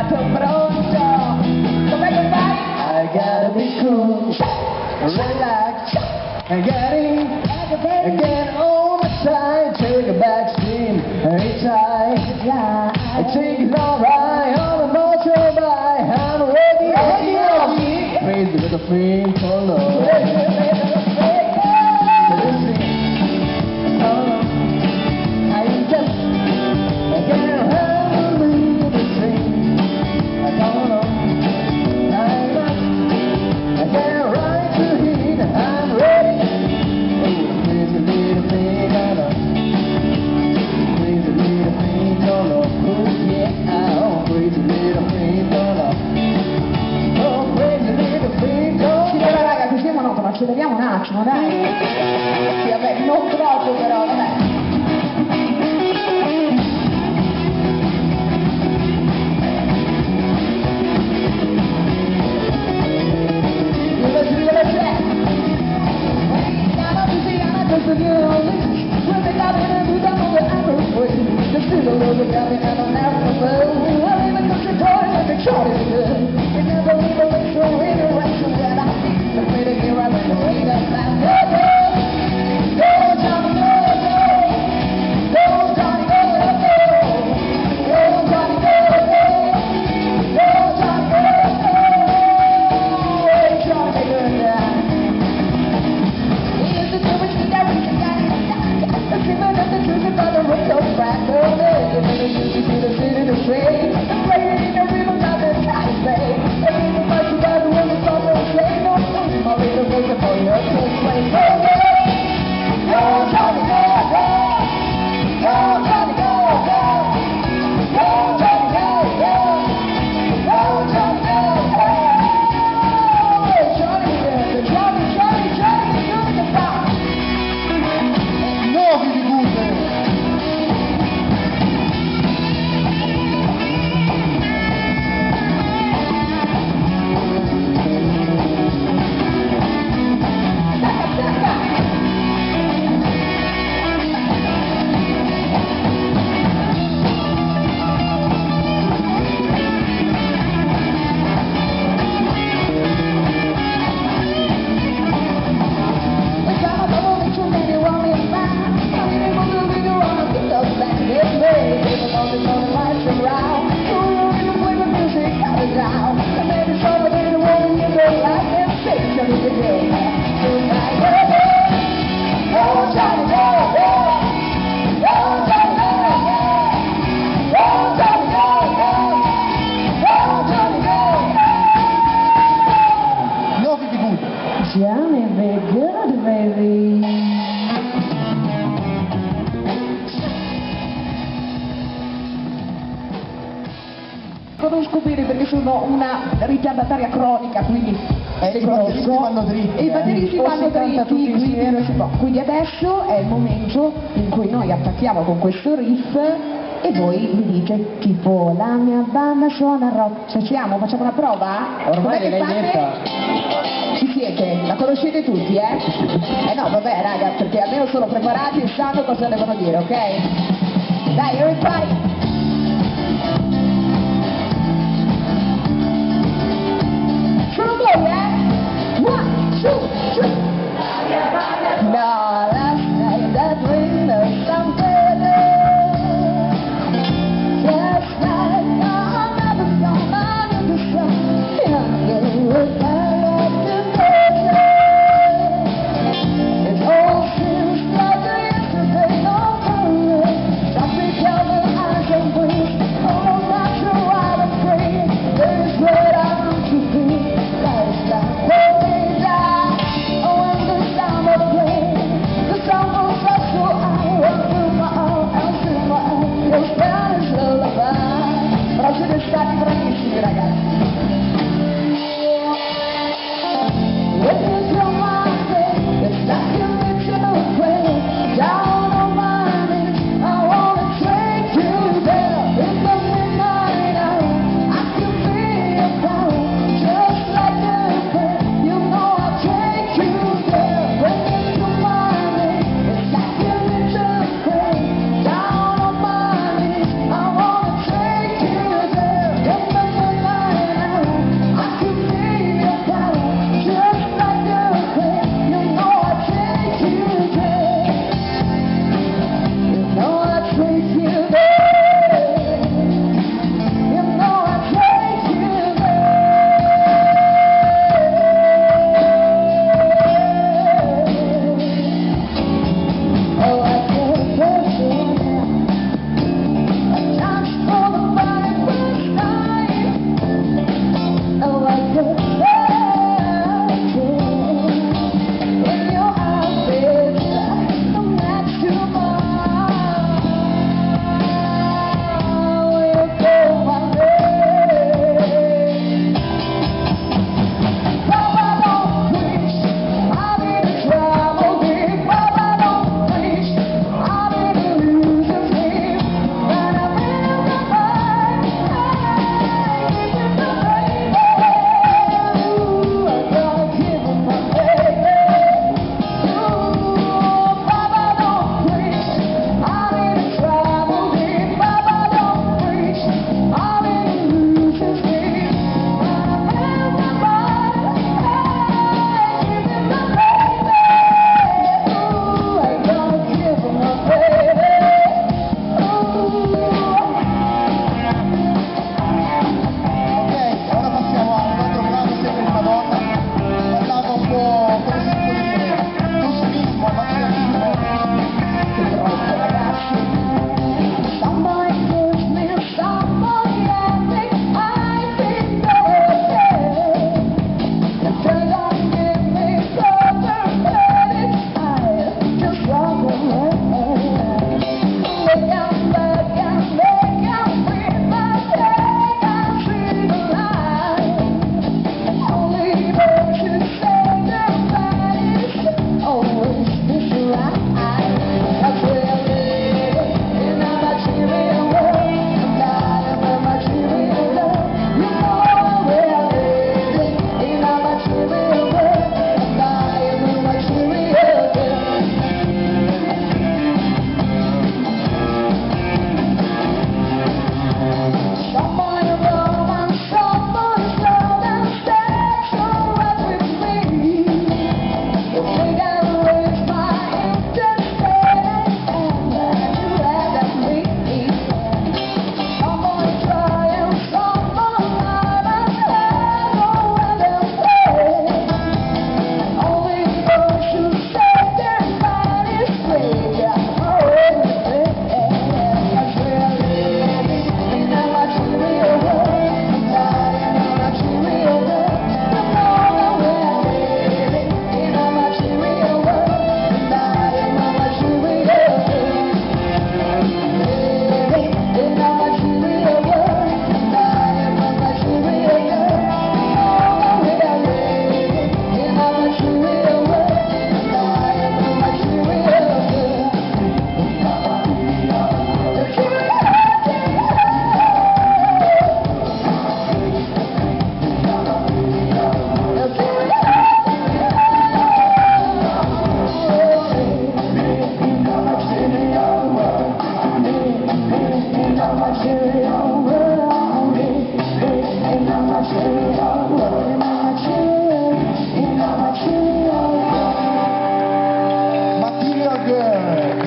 stato pronto. Com'è che fai? I gotta be cool, relax, and get on my side, take a back seat, it's tight, I take it alright, on the motorbike, I'm ready, crazy with a thing for love. Ci vediamo un attimo, dai. Sì, vabbè, non troppo però, vabbè. Johnny, very good, baby. Devo scoprire perché sono una ritardataria cronica, quindi i batteristi vanno dritti. E i batteristi vanno dritti, quindi adesso è il momento in cui noi attacchiamo con questo riff e voi mi dite tipo la mia banda suona rock. Ci siamo? Facciamo una prova? Ormai l'hai detta. Ci siete? La conoscete tutti, eh? Eh no, vabbè raga, perché almeno sono preparati e sanno cosa devono dire, ok? Dai, everybody! Sono voi, eh? 1, 2, 3! No, last night that we know something. Last night, I never saw my new sun. Young with it's all seems like yesterday, no problem. Something tells me I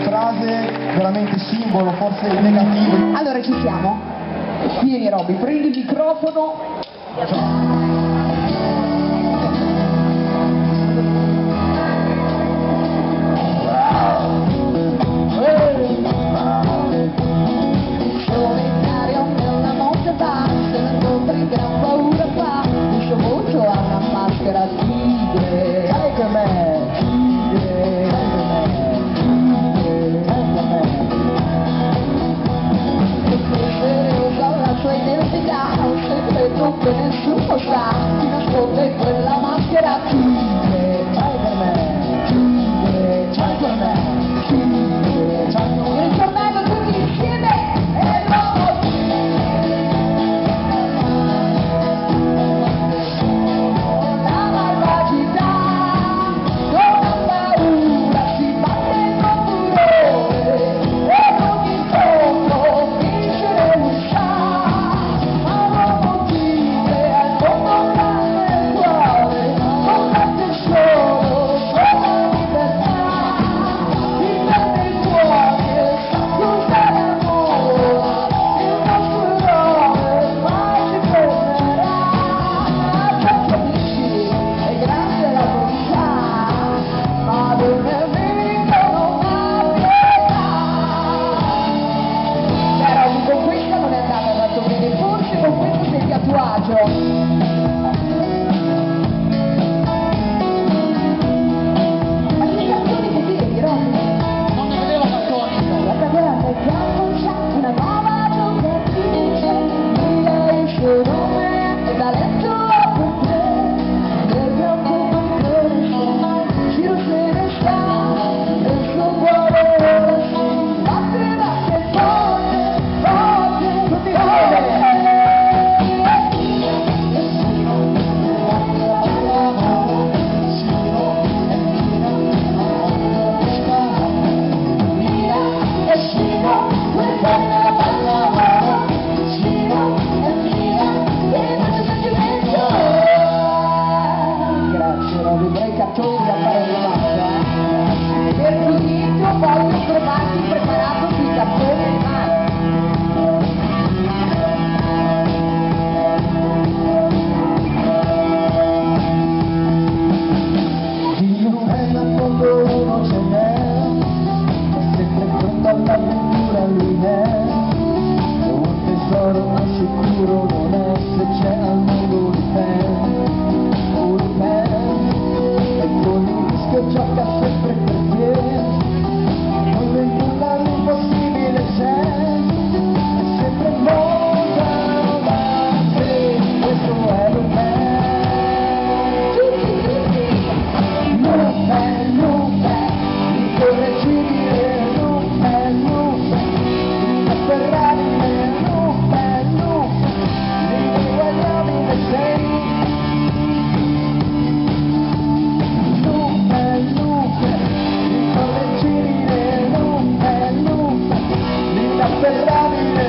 Frase veramente simbolo, forse negativo. Allora ci siamo? Vieni Robby, prendi il microfono. Solitario nella notte va, se ne incontri gran paura fa, il suo volto ha una maschera tigre. Sai che me, la sua identità, un segreto che nessuno sa, ti nasconde quella maschera tigre. sai che me, sai che me, Il ritornello tutti insieme e l'uomo la malvagità, non ha paura, si batte il furore e ogni giorno vincere lui sa, ma l'uomo tigre al mondo grande il cuore, combatte solo per la libertà, difende il cuore, sa usare amore, il nostro eroe mai si fermerà, senza amici è grande la bontà, ma del nemico non ha pietà. Però con questa non è andata tanto bene, forse con questo sei a tuo agio. Ma che canzoni che vedi, Robby? non ne vedevo cartoni. La taverna è già una nuova giocatrice, dica il suo nome e da letto per te, del bianco cresce, giro se ne sta, e il suo cuore ora si batterà che forte, forte, tutti Grazie Robby, vorrei cartoni da fare di massa. Per giudizio voglio trovarti preparato sui cartoni animati. Dio bella quando uno ce n'è, è sempre pronto all'avventura lui è, un tesoro ma sicuro non è se c'è al mondo un e con il rischio gioca sempre per te, quando in nulla l'impossibile c'è, è sempre molto avanti, questo è l'Upen. Incorreggibile, inafferrabile, l'ineguagliabile sei. Incorreggibile, l'inafferrabile,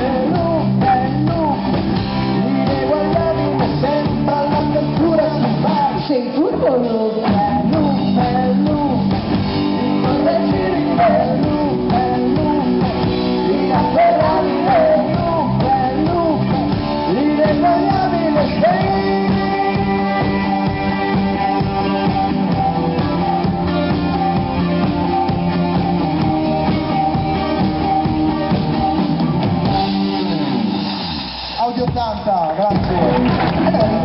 l'ineguagliabile, sembra l'avventura selvaggia. Sei furbo Robby? Audio 80, grazie.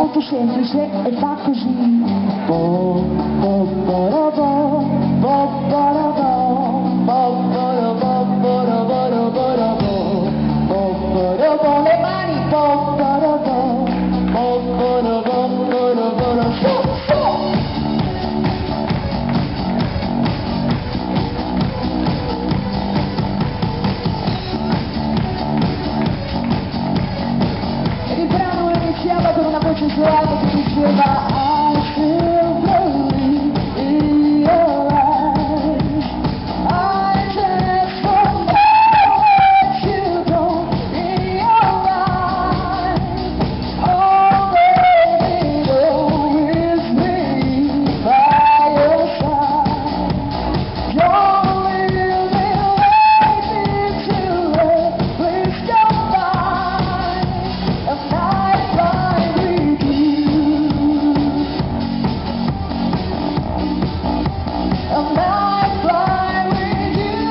molto semplice e fa così. Bo, bo, bo, bo, bo, bo, bo, bo, bo, bo, bo, bo, bo, bo, le mani, bo, bo, bo, bo, bo, bo, bo, su, su. Il brano iniziava con una voce suave che diceva I still believe in your eyes. I just don't know what you do in your life. Oh baby, go with me by your side. Don't leave me waiting too late. Please don't mind. I'm not fine with you. I'm not fine with you.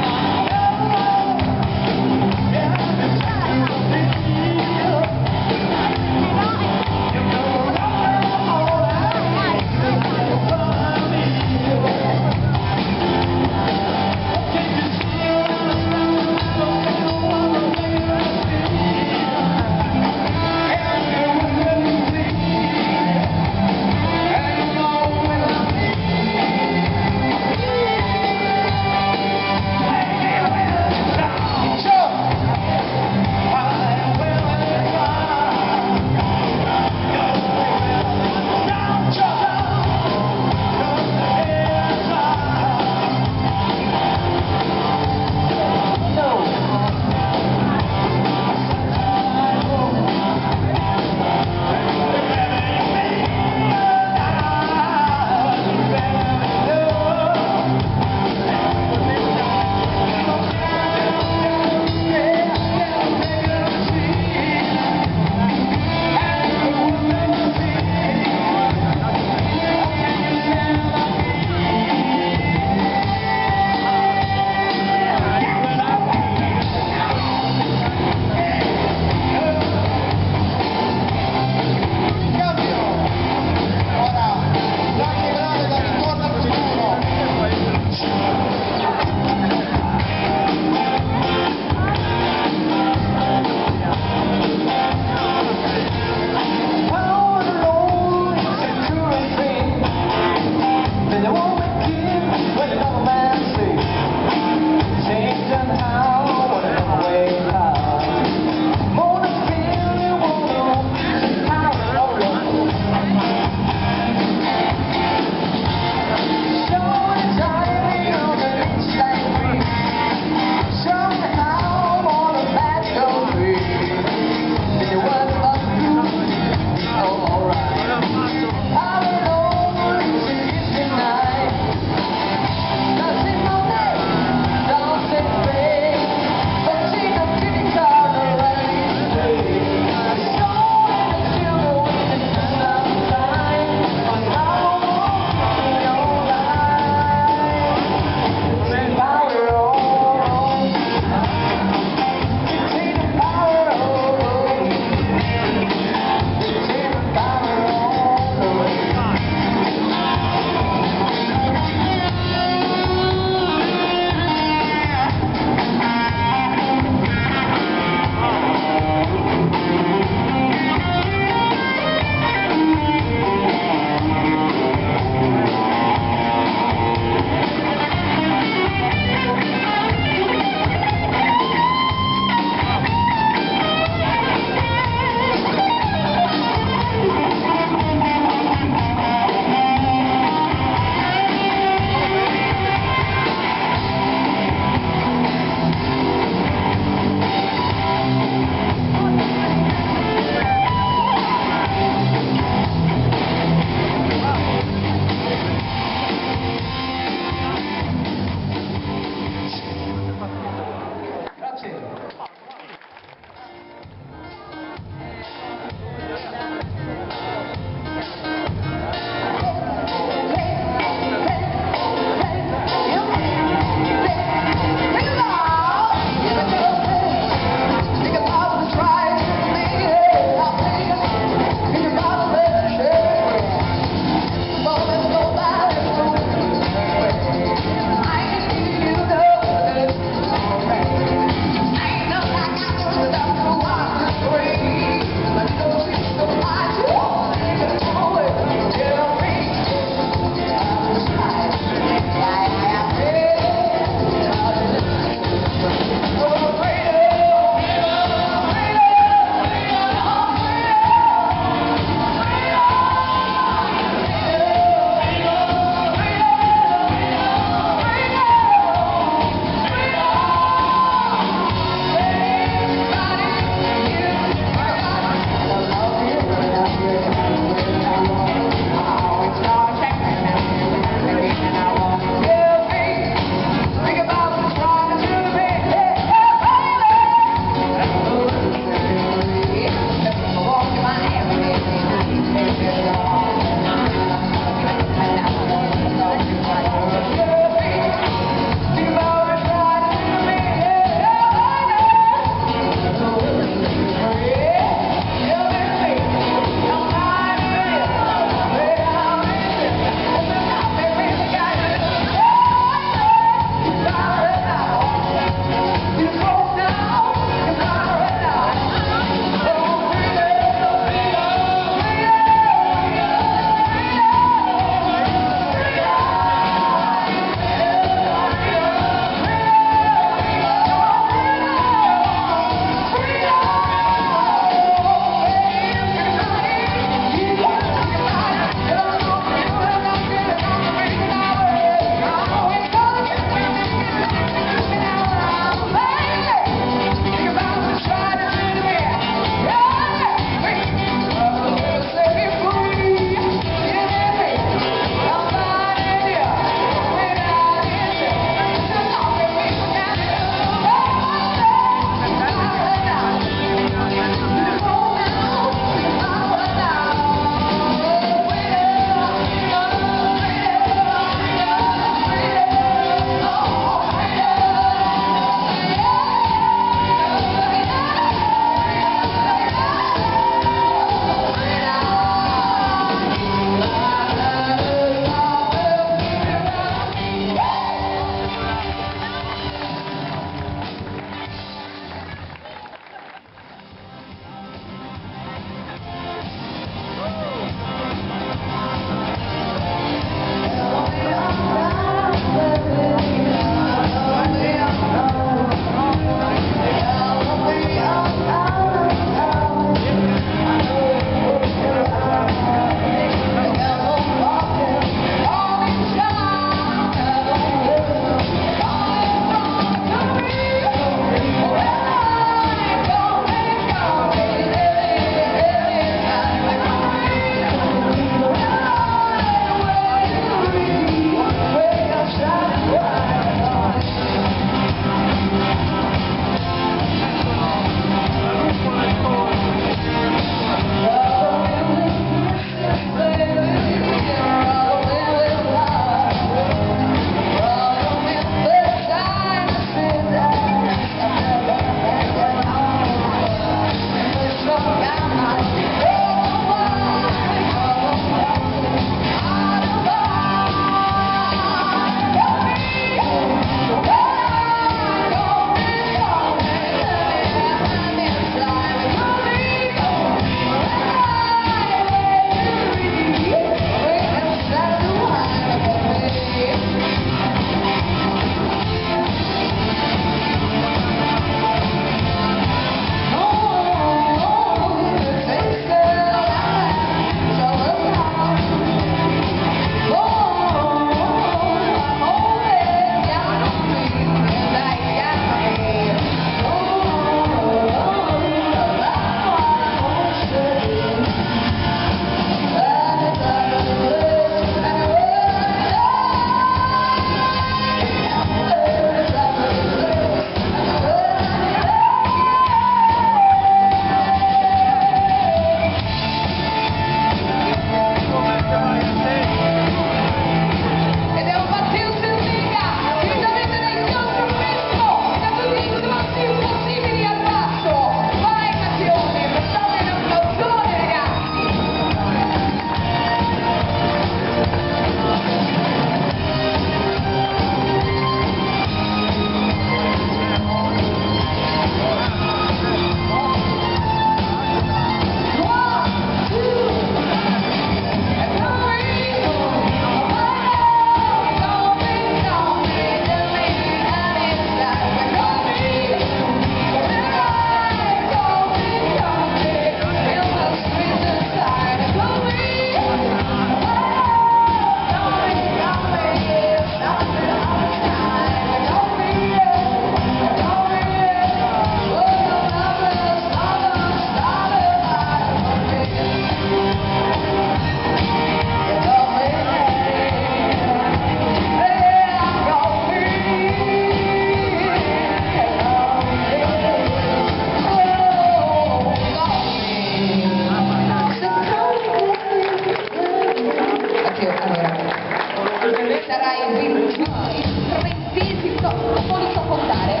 allora, sarà il 20, no, il 30esimo, non lo so contare,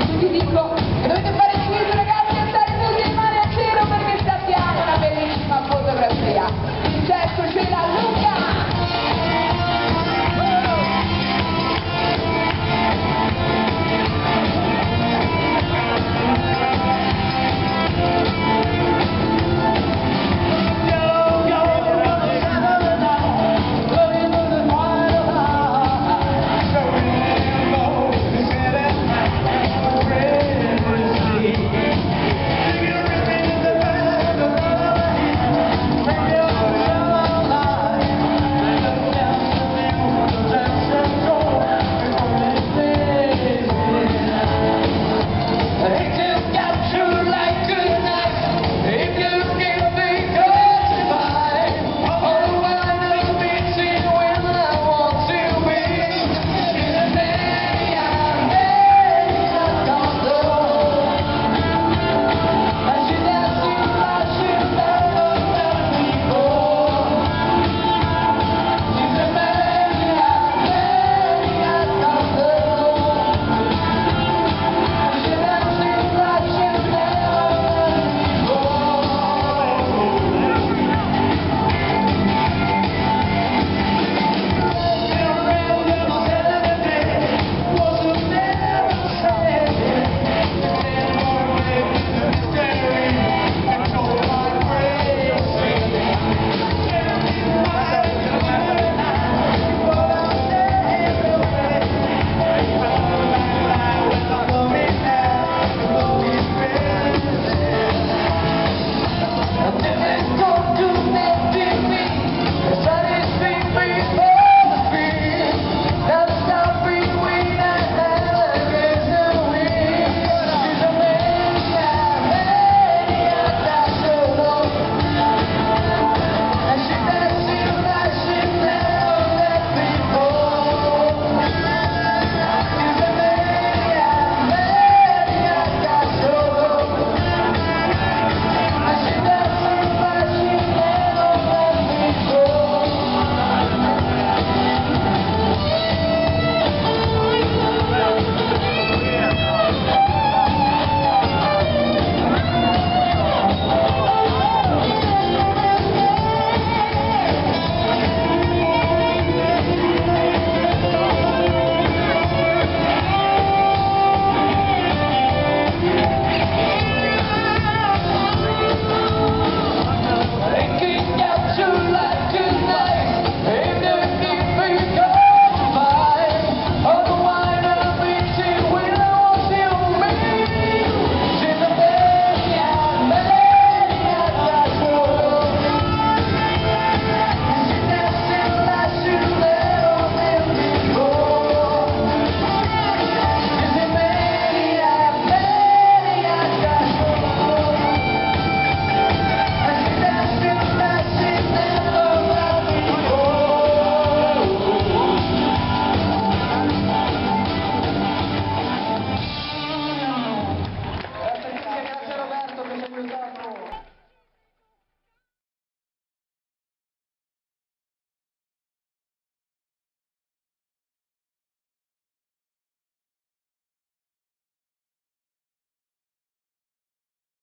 io ti dico,